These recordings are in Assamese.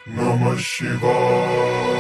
Namah Shivaya.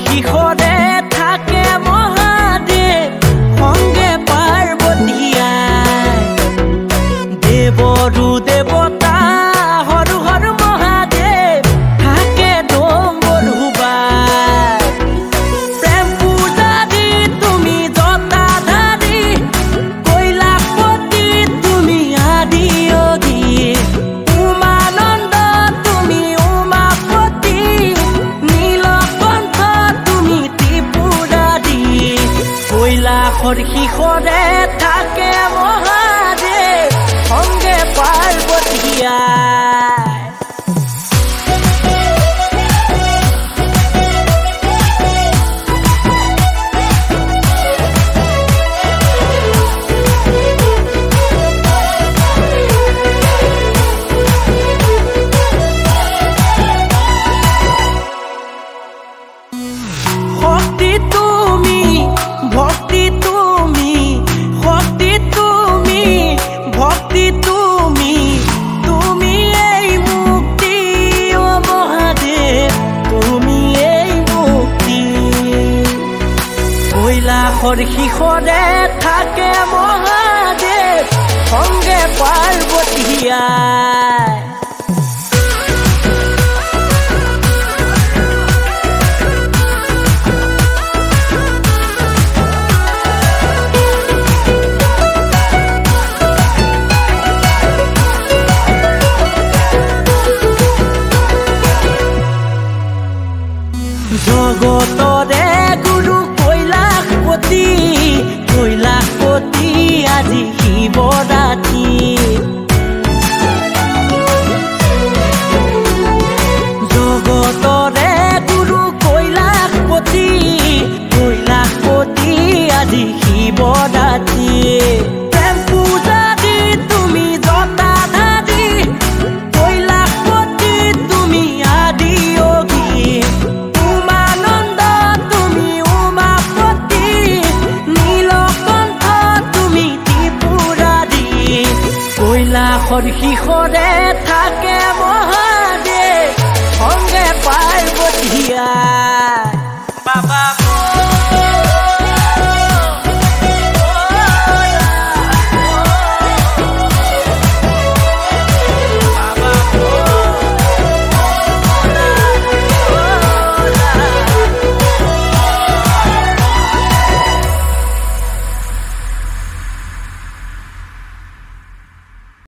শিখরে থাকে মহাদেব সঙ্গে পার্বতীয়াই দেবরু দেবতা হরু হর মহাদেব থাকে ডম্বরুবাই প্রেম পূজারি তুমি জটাধারী কৈলাসপতি তুমি আদি যোগী উমানন্দ তুমি উমাপতি কৈলাসৰ শিখৰে থাকে মহাদেৱ সঙ্গে পাৰ্বতীয়াই শক্তি তুমি ভক্তি তুমি শক্তি তুমি ভক্তি তুমি তুমি এই মুক্তি ও মহাদেৱ তুমি এই মুক্তি কৈলাসৰ শিখৰে থাকে মহাদেৱ সঙ্গে পাৰ্বতীয়াই জগতৰে গুৰু কৈলাসপতি কৈলাসপতি আজি শিৱৰাত্ৰি জগতৰে গুৰু কৈলাসপতি কৈলাসপতি আজি শিৱৰাত্ৰি প্ৰেম পূজাৰী তুমি জটাধাৰী কৈলাসপতি তুমি আদি যোগী কৈলাসৰ শিখৰে